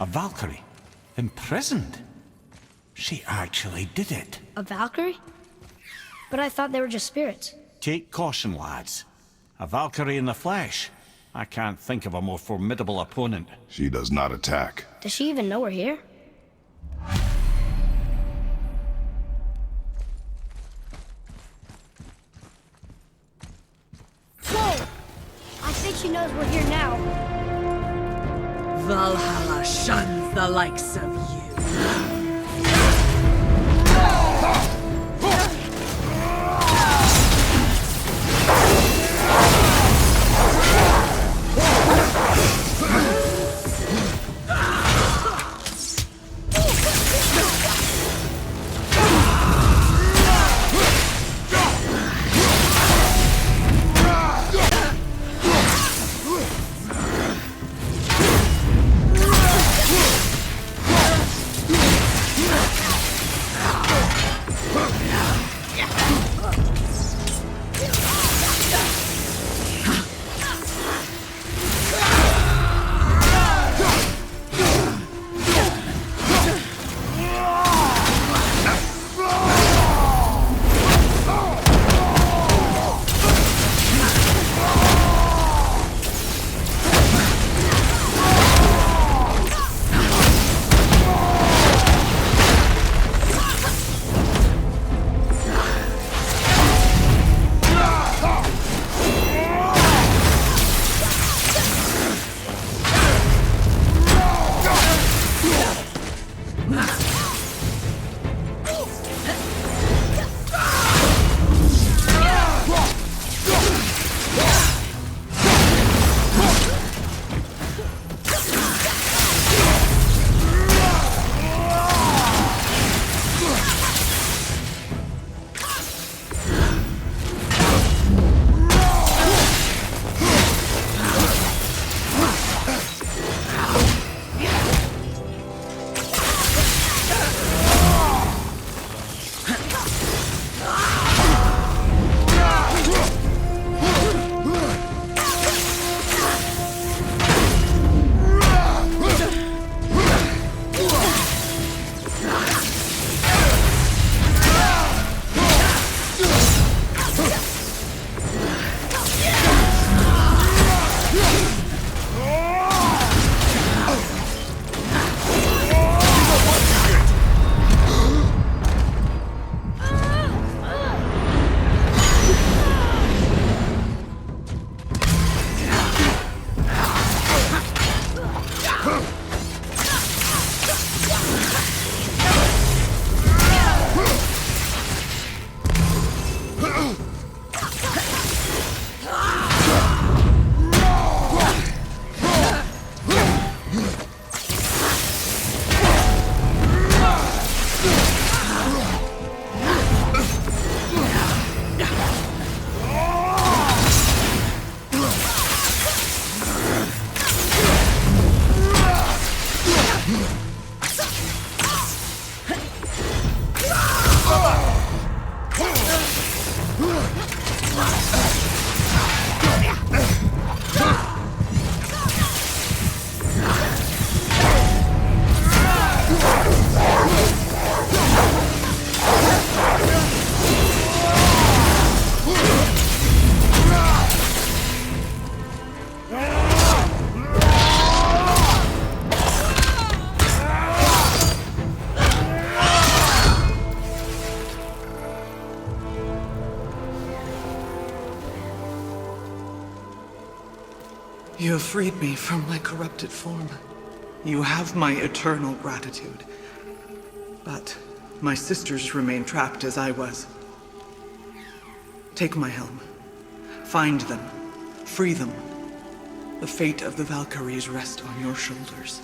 A Valkyrie? Imprisoned? She actually did it. A Valkyrie? But I thought they were just spirits. Take caution, lads. A Valkyrie in the flesh. I can't think of a more formidable opponent. She does not attack. Does she even know we're here? Whoa! I think she knows we're here now. Valhalla shuns the likes of you. You have freed me from my corrupted form. You have my eternal gratitude. But my sisters remain trapped as I was. Take my helm. Find them. Free them. The fate of the Valkyries rests on your shoulders.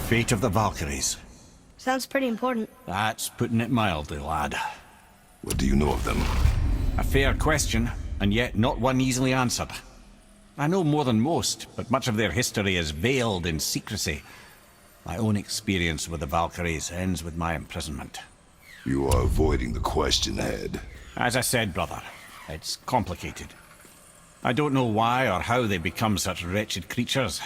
Fate of the Valkyries. Sounds pretty important. That's putting it mildly, lad. What do you know of them? A fair question, and yet not one easily answered. I know more than most, but much of their history is veiled in secrecy. My own experience with the Valkyries ends with my imprisonment. You are avoiding the question, Head. As I said, brother, it's complicated. I don't know why or how they become such wretched creatures,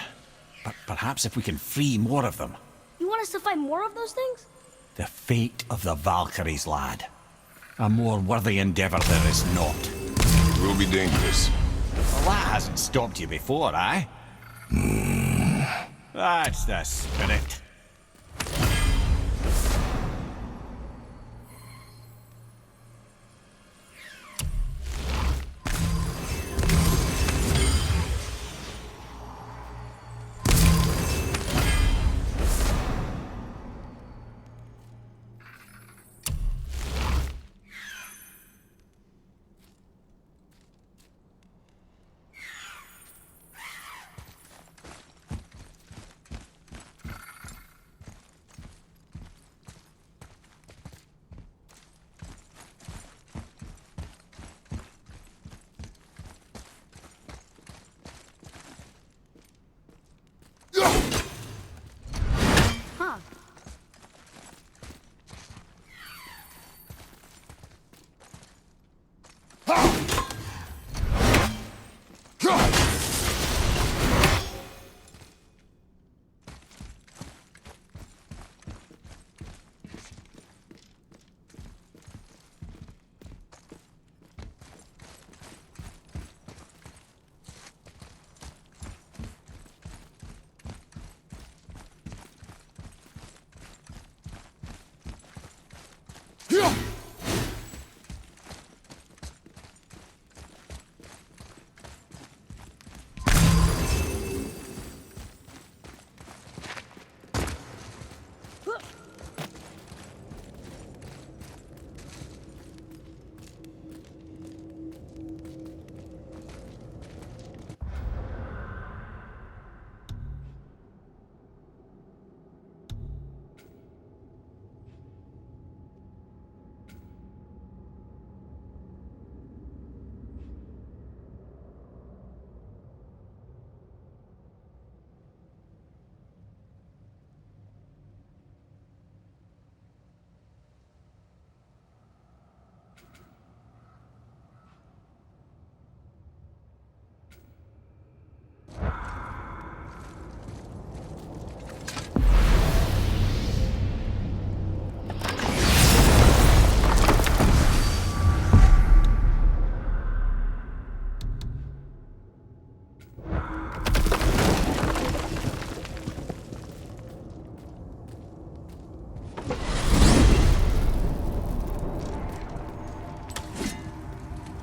but perhaps if we can free more of them. You want us to fight more of those things? The fate of the Valkyries, lad. A more worthy endeavor there is not. It will be dangerous. Well, that hasn't stopped you before, eh? That's the spirit. Huh.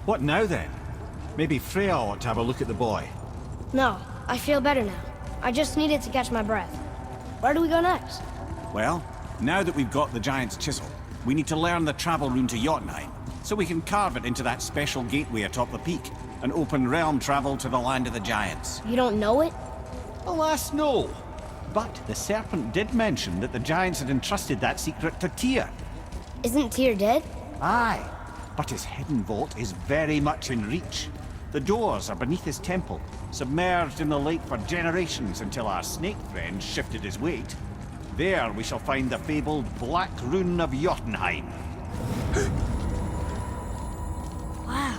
What now then? Maybe Freya ought to have a look at the boy. No, I feel better now. I just needed to catch my breath. Where do we go next? Well, now that we've got the Giant's Chisel, we need to learn the travel rune to Jotunheim, so we can carve it into that special gateway atop the peak, and open realm travel to the land of the Giants. You don't know it? Alas, no. But the Serpent did mention that the Giants had entrusted that secret to Tyr. Isn't Tyr dead? Aye, but his hidden vault is very much in reach. The doors are beneath his temple, submerged in the lake for generations until our snake friend shifted his weight. There we shall find the fabled Black Rune of Jotunheim. Wow.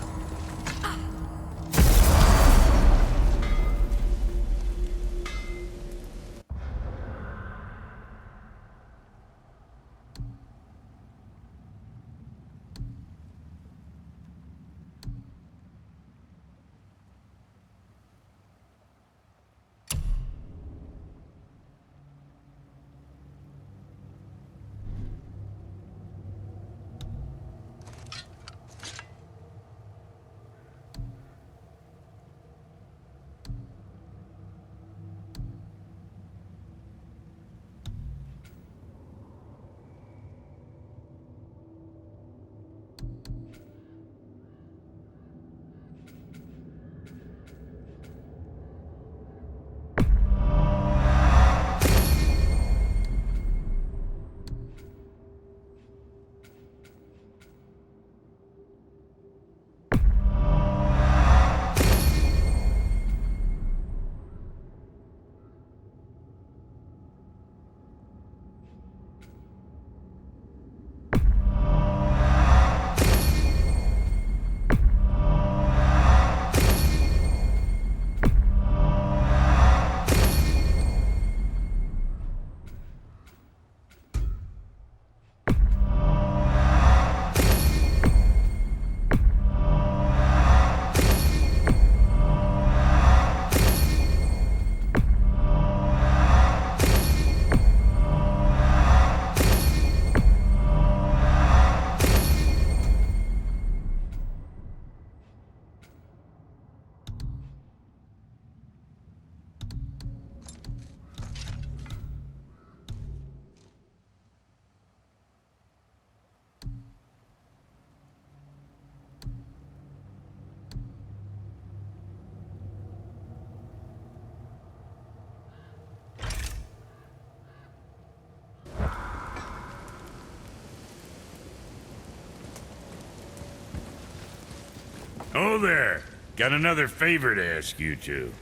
Oh there. Got another favor to ask you two.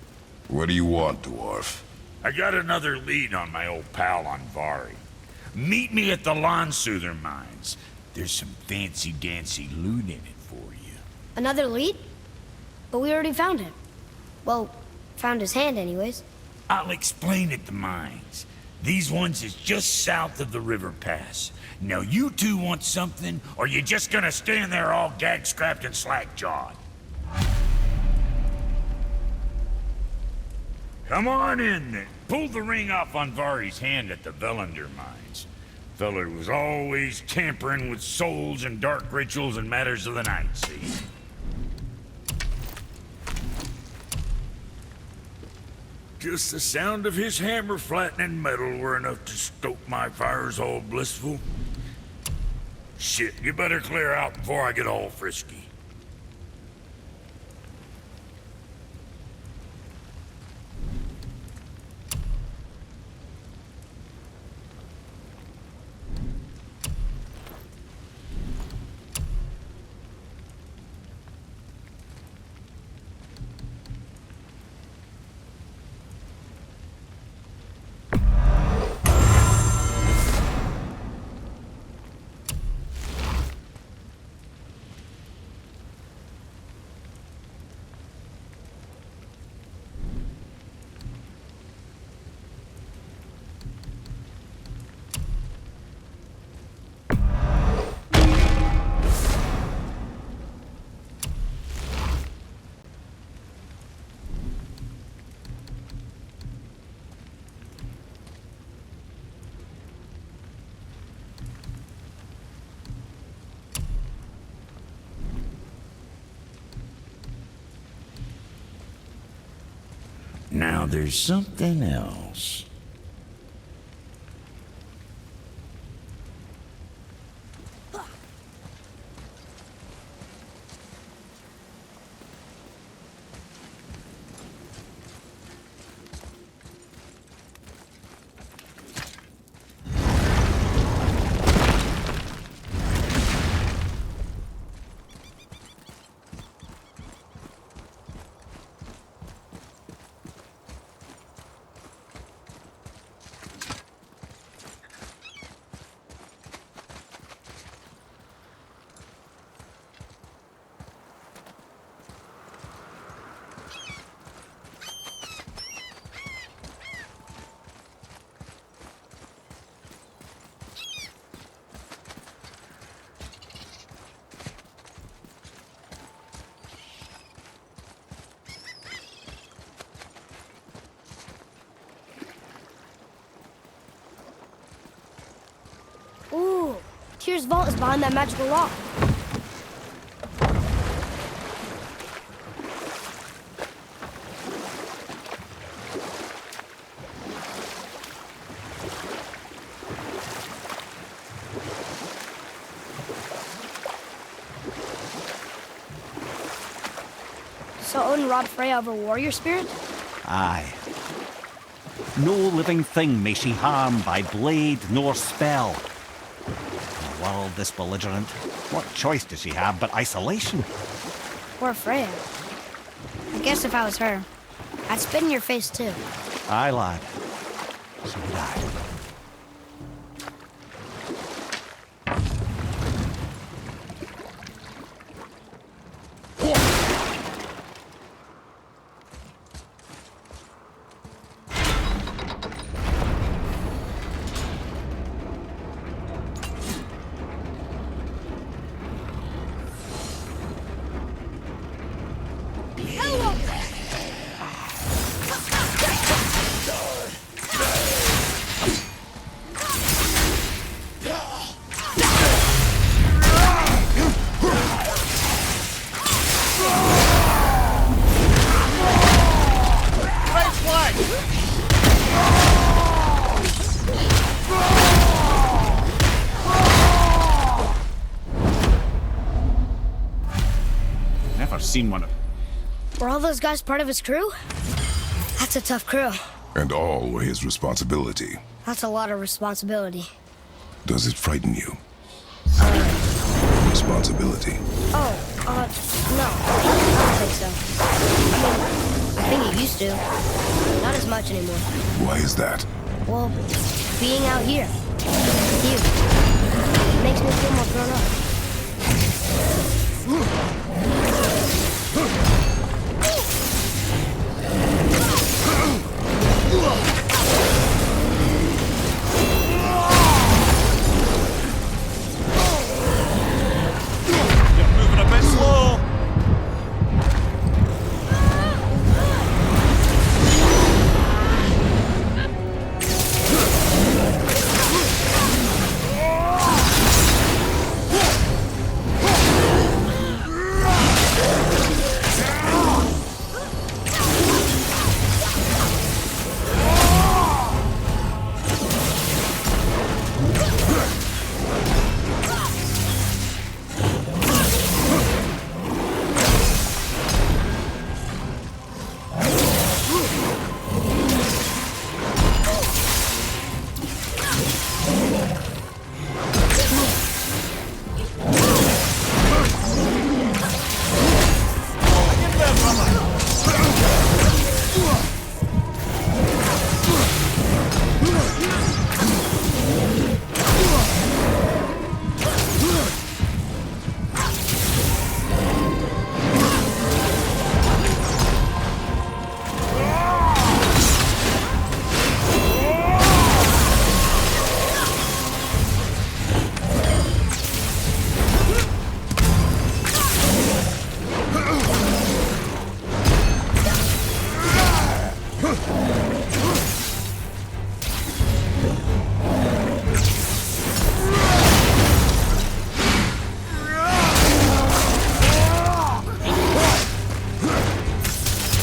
What do you want, dwarf? I got another lead on my old pal on Vari. Meet me at the Lawn Soother Mines. There's some fancy-dancy loot in it for you. Another lead? But we already found him. Well, found his hand anyways. I'll explain at the mines. These ones is just south of the river pass. Now you two want something, or you just gonna stand there all gag-scrapped and slack-jawed? Come on in, then. Pull the ring off on Vari's hand at the Valor mines. Feller was always tampering with souls and dark rituals and matters of the night, see? Just the sound of his hammer flattening metal were enough to stoke my fires all blissful. Shit, you better clear out before I get all frisky. Now there's something else. Ooh, Tyr's vault is behind that magical lock. So Odin robbed Freya of her warrior spirit? Aye. No living thing may she harm by blade nor spell. In a world this belligerent, what choice does she have but isolation? Poor Freya. I guess if I was her, I'd spit in your face too. Aye, lad. So would I. Never seen one of... Were all those guys part of his crew? That's a tough crew. And all were his responsibility. That's a lot of responsibility. Does it frighten you? responsibility. Oh, no. I don't think so. I think he used to. Not as much anymore. Why is that? Well, being out here. With you. It makes me feel more grown up. You're moving a bit slow.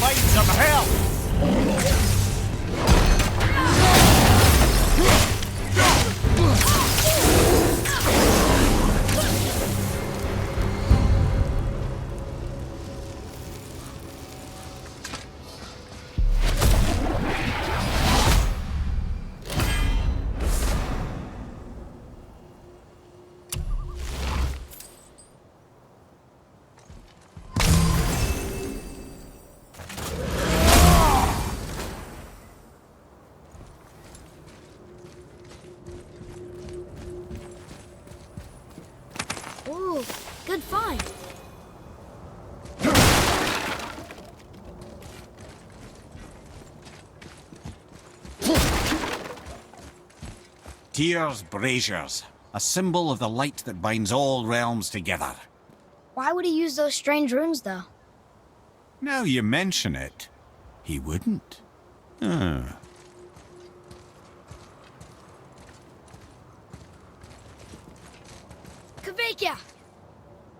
Find some help! Ooh, good find. Tyr's braziers, a symbol of the light that binds all realms together. Why would he use those strange runes, though? Now you mention it, he wouldn't. Ah. Kavika!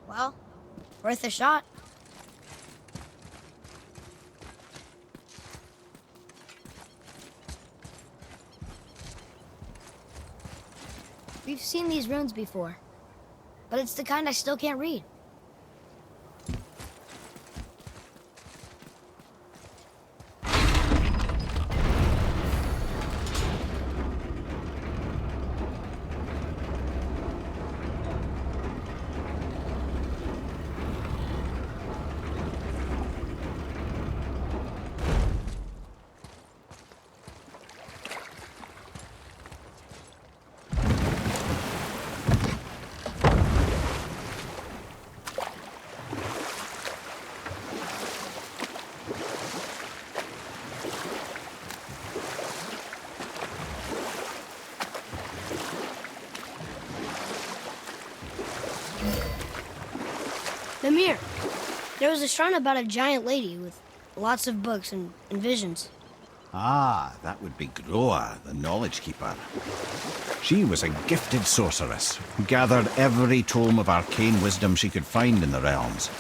Well, worth a shot. We've seen these runes before, but it's the kind I still can't read. Mimir, there was a shrine about a giant lady with lots of books and visions. Ah, that would be Groa, the Knowledge Keeper. She was a gifted sorceress who gathered every tome of arcane wisdom she could find in the realms,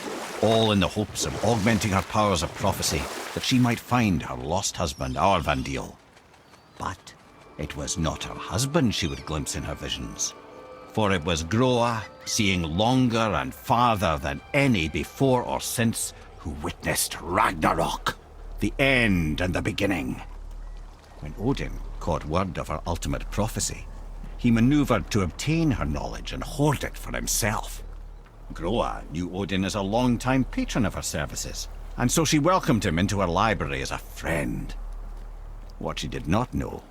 all in the hopes of augmenting her powers of prophecy that she might find her lost husband, Arvandil. But it was not her husband she would glimpse in her visions, for it was Groa, seeing longer and farther than any before or since, who witnessed Ragnarok, the end and the beginning. When Odin caught word of her ultimate prophecy, he maneuvered to obtain her knowledge and hoard it for himself. Groa knew Odin as a long-time patron of her services, and so she welcomed him into her library as a friend. What she did not know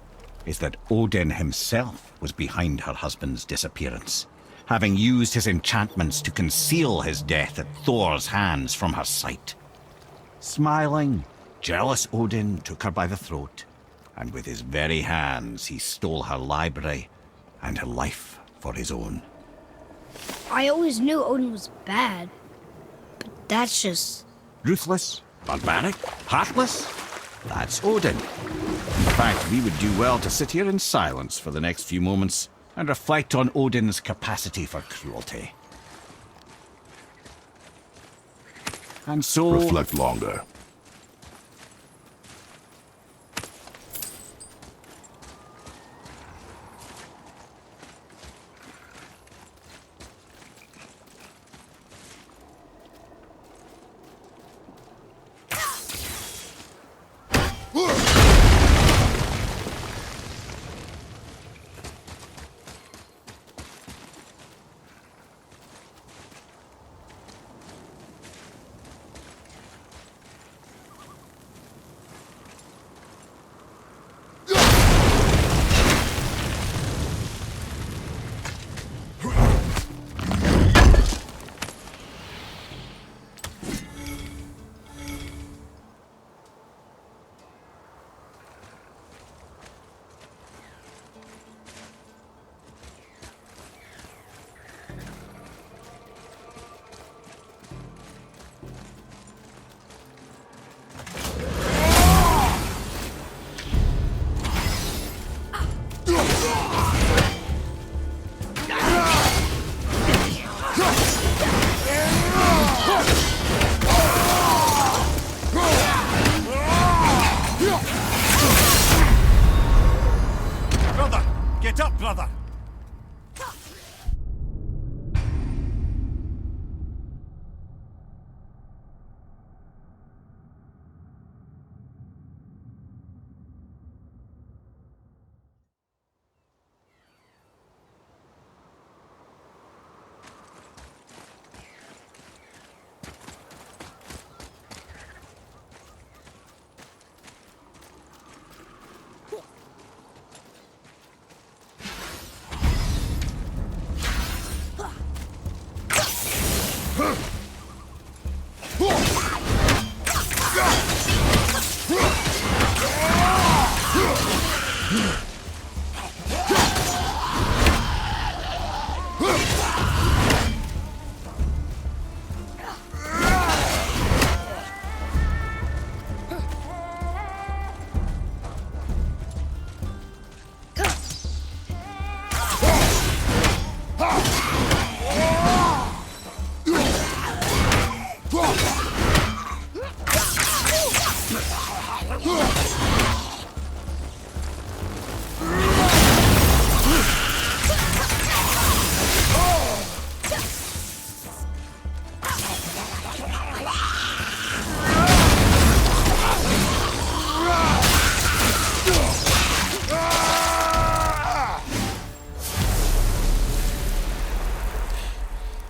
is that Odin himself was behind her husband's disappearance, having used his enchantments to conceal his death at Thor's hands from her sight. Smiling, jealous Odin took her by the throat, and with his very hands he stole her library and her life for his own. I always knew Odin was bad, but that's just... Ruthless, barbaric, heartless? That's Odin. In fact, we would do well to sit here in silence for the next few moments and reflect on Odin's capacity for cruelty. And so... Reflect longer.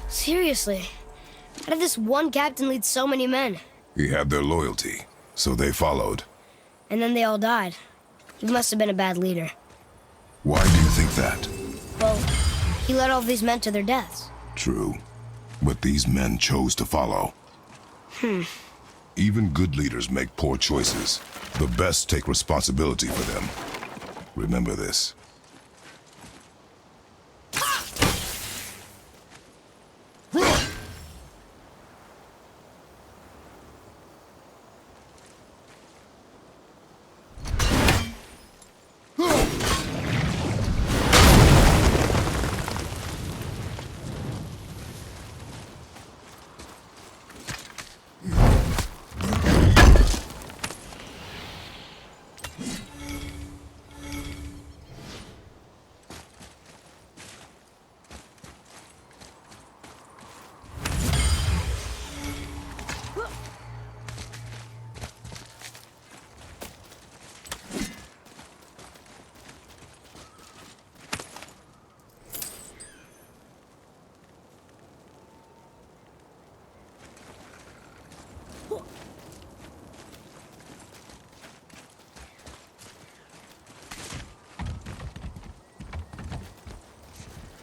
Seriously, how did this one captain lead so many men? He had their loyalty, so they followed. And then they all died. He must have been a bad leader. Why do you think that? Well, he led all these men to their deaths. True. But these men chose to follow. Even good leaders make poor choices. The best take responsibility for them. Remember this.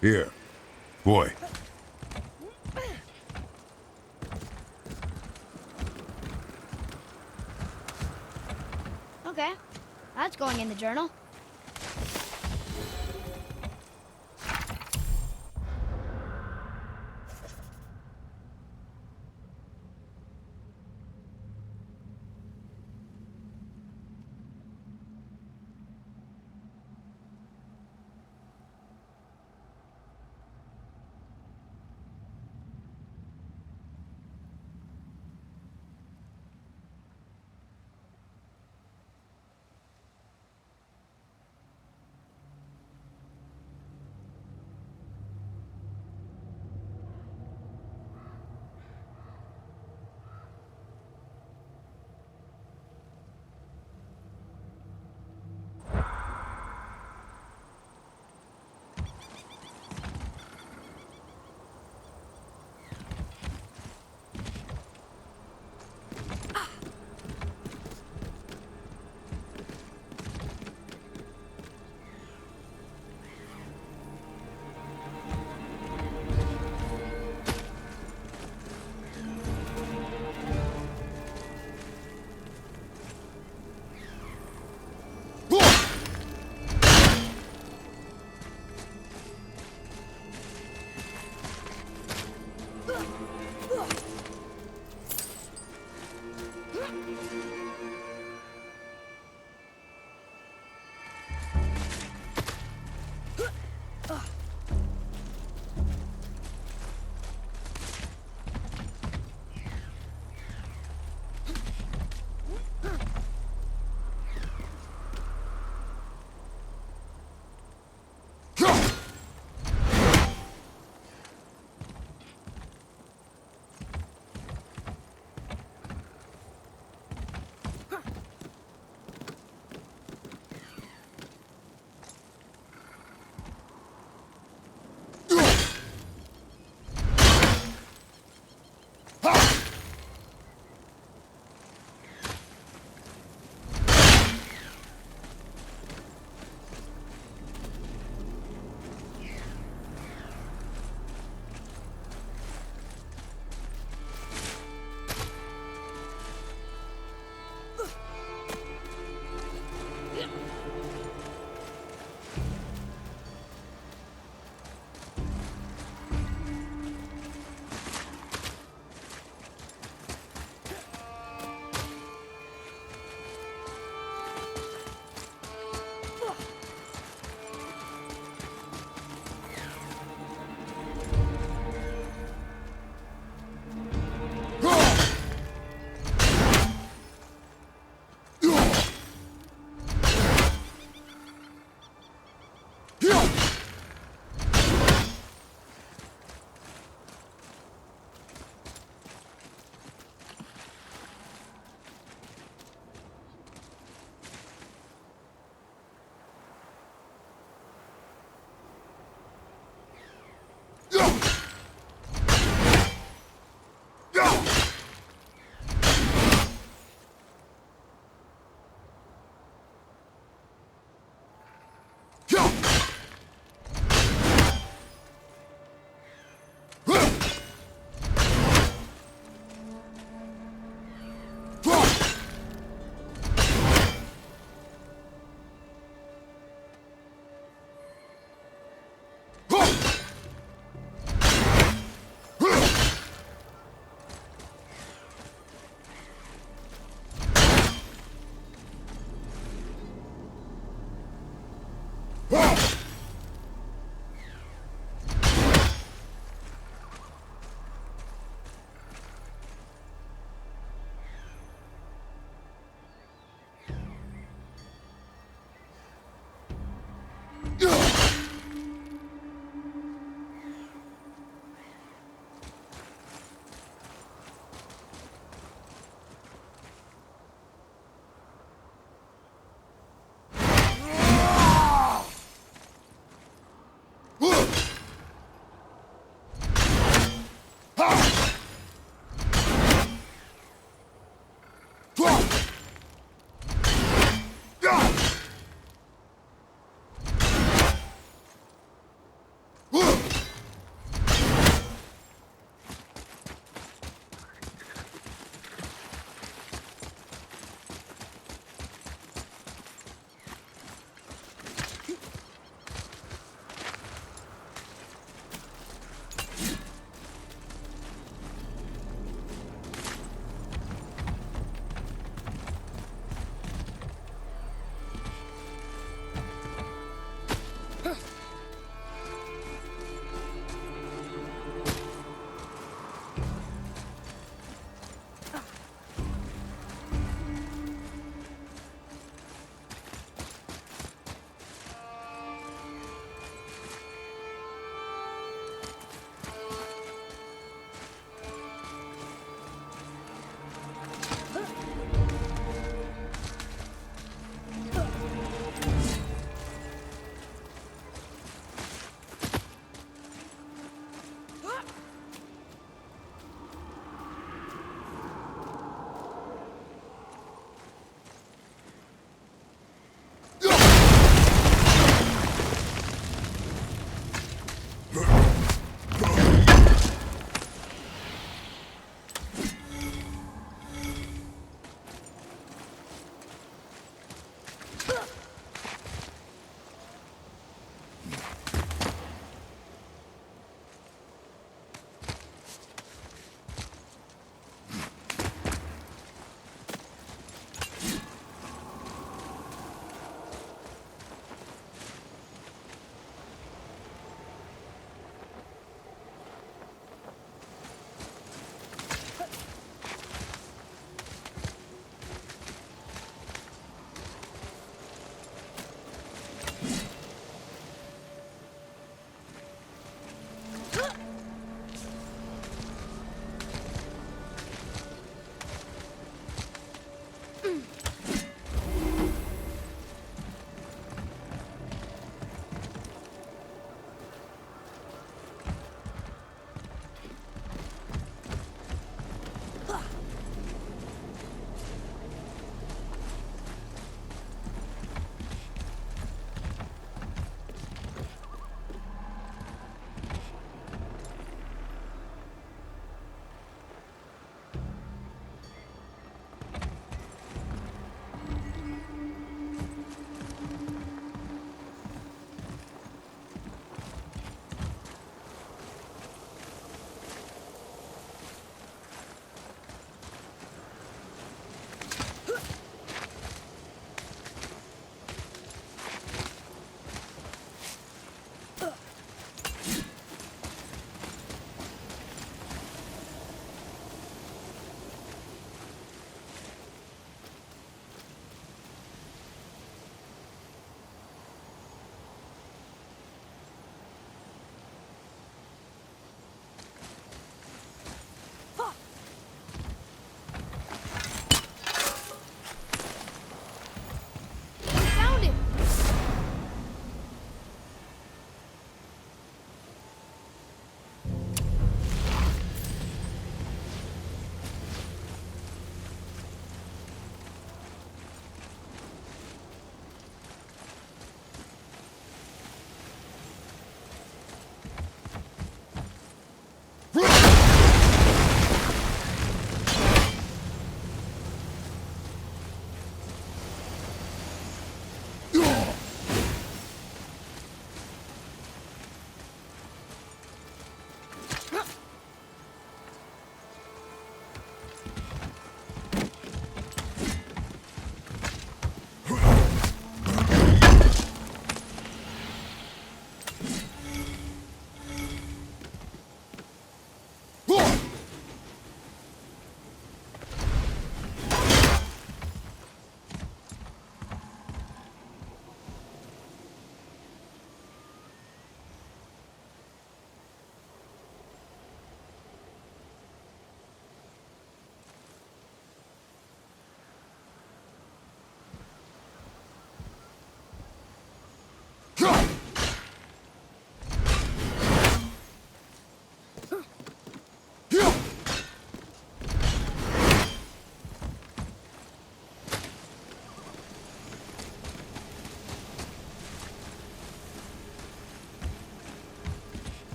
Here. Boy. Okay, that's going in the journal.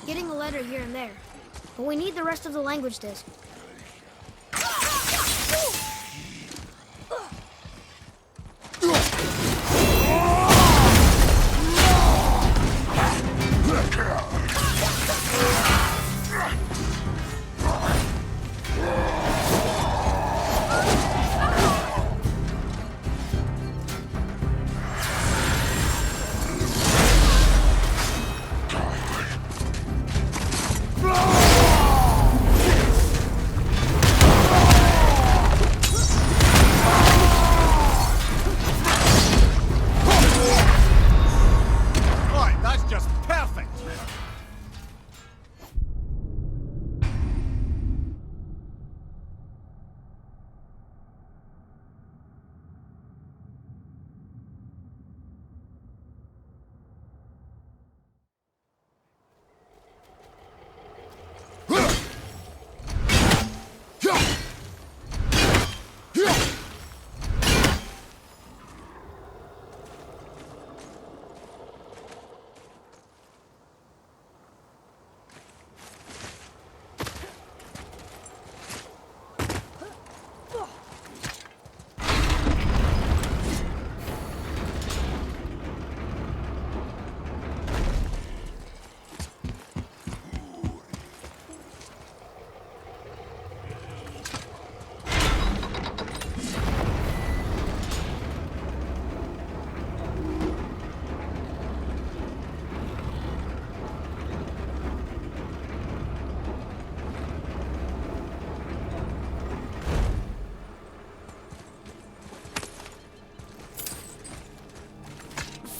Getting a letter here and there. But we need the rest of the language disc. Right, that's just perfect!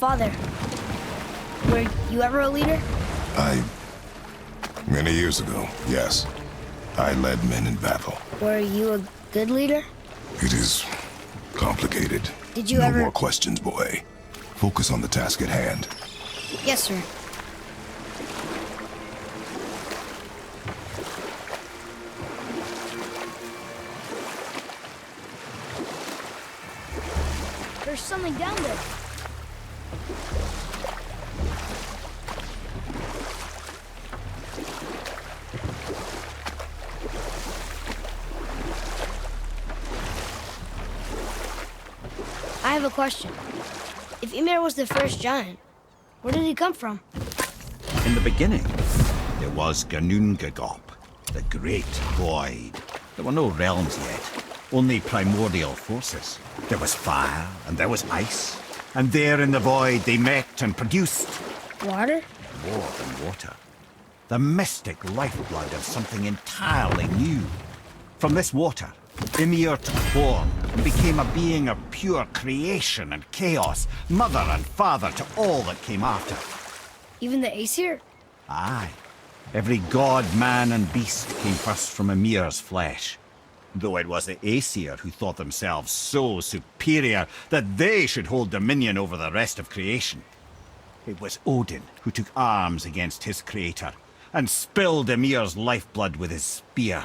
Father, were you ever a leader? Many years ago, yes. I led men in battle. Were you a good leader? It is complicated. Did you no ever... more questions, boy. Focus on the task at hand. Yes, sir. There's something down there. I have a question. If Ymir was the first giant, where did he come from? In the beginning, there was GUNNR, the Great Void. There were no realms yet, only primordial forces. There was fire, and there was ice. And there in the void they met and produced... Water? more than water. The mystic lifeblood of something entirely new. From this water, Ymir took form and became a being of pure creation and chaos, mother and father to all that came after. Even the Aesir? Aye. Every god, man, and beast came first from Ymir's flesh. Though it was the Aesir who thought themselves so superior that they should hold dominion over the rest of creation. It was Odin who took arms against his creator and spilled Ymir's lifeblood with his spear.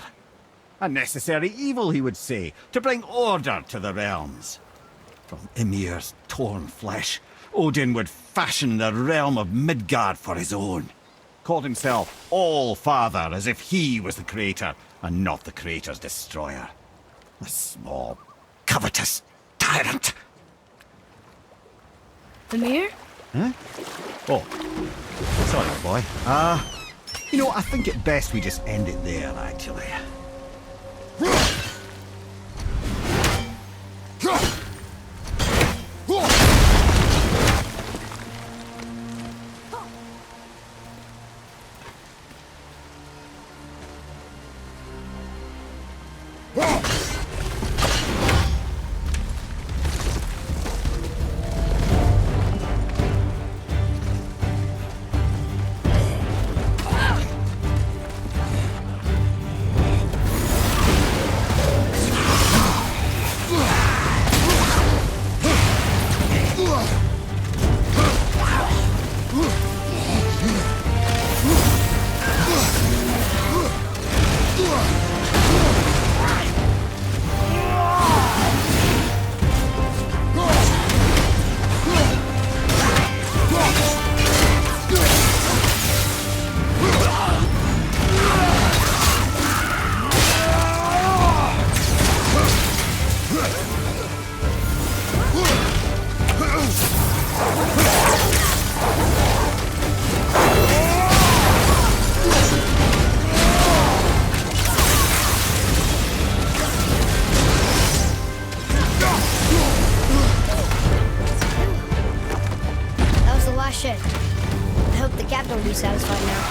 A necessary evil, he would say, to bring order to the realms. From Ymir's torn flesh, Odin would fashion the realm of Midgard for his own, called himself All-Father as if he was the creator and not the creator's destroyer. A small, covetous tyrant. The mirror? Huh? Oh, sorry, boy. You know, I think it best we just end it there, actually. Shit. I hope the captain will be satisfied now.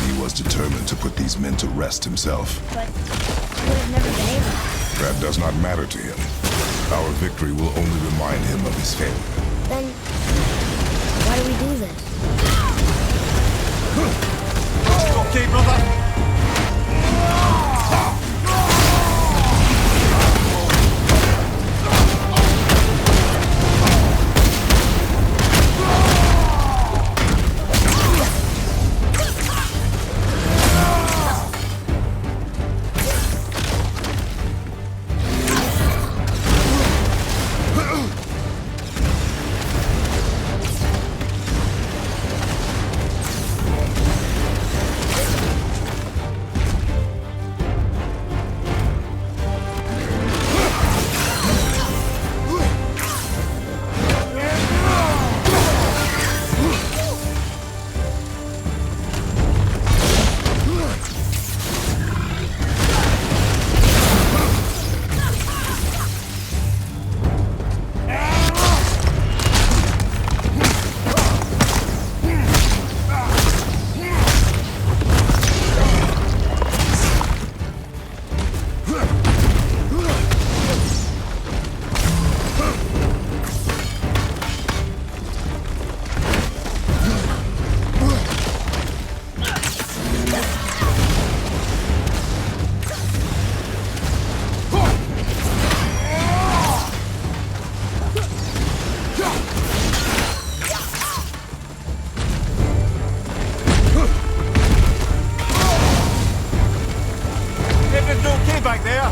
He was determined to put these men to rest himself. But he would have never been able. That does not matter to him. Our victory will only remind him of his failure. Then, why do we do this? Okay, brother. Back there.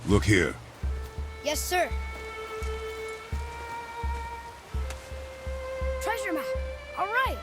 Look here. Yes, sir. Treasure map. All right.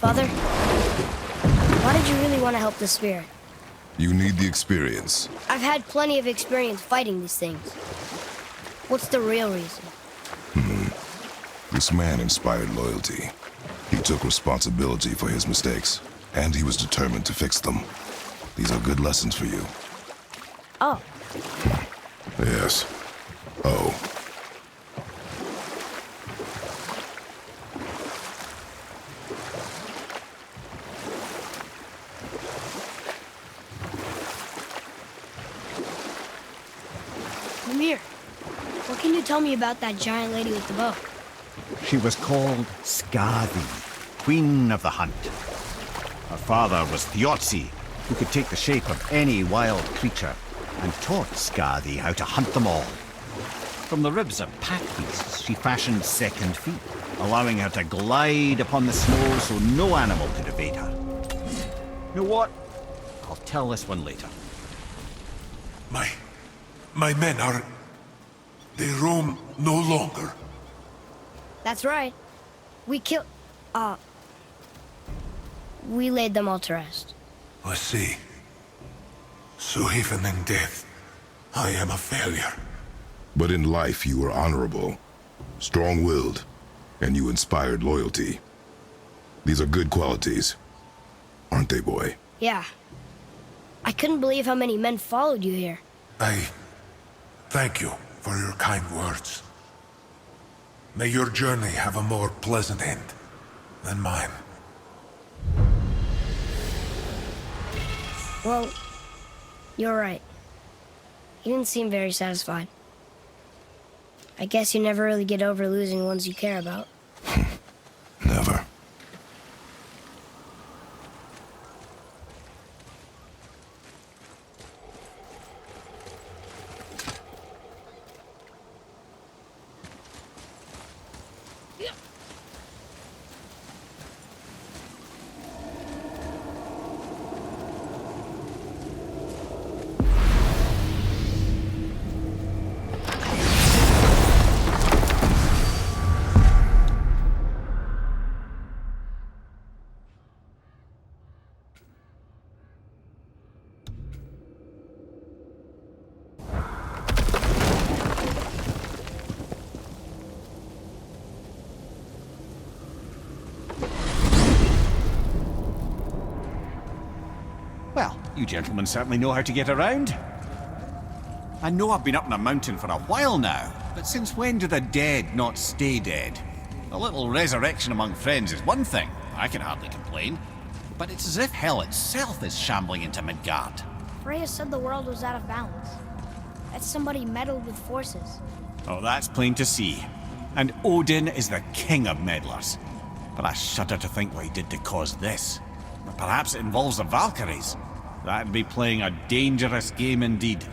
Father, why did you really want to help the spirit? You need the experience. I've had plenty of experience fighting these things. What's the real reason? This man inspired loyalty. He took responsibility for his mistakes, and he was determined to fix them. These are good lessons for you. Oh, Yes. Oh. Lemire, what can you tell me about that giant lady with the bow? She was called Skadi, Queen of the Hunt. Her father was Thiotzi, who could take the shape of any wild creature, and taught Skadi how to hunt them all. From the ribs of pack beasts, she fashioned second feet, allowing her to glide upon the snow so no animal could evade her. You know what? I'll tell this one later. My men are... They roam no longer. That's right. We laid them all to rest. I see. So even in death, I am a failure. But in life, you were honorable, strong-willed, and you inspired loyalty. These are good qualities, aren't they, boy? Yeah. I couldn't believe how many men followed you here. I thank you for your kind words. May your journey have a more pleasant end than mine. Well, you're right. You didn't seem very satisfied. I guess you never really get over losing ones you care about. Never. Well, you gentlemen certainly know how to get around. I know I've been up in a mountain for a while now, but since when do the dead not stay dead? A little resurrection among friends is one thing, I can hardly complain. But it's as if hell itself is shambling into Midgard. Freya said the world was out of balance. That somebody meddled with forces. Oh, that's plain to see. And Odin is the king of meddlers. But I shudder to think what he did to cause this. Perhaps it involves the Valkyries. That'd be playing a dangerous game indeed.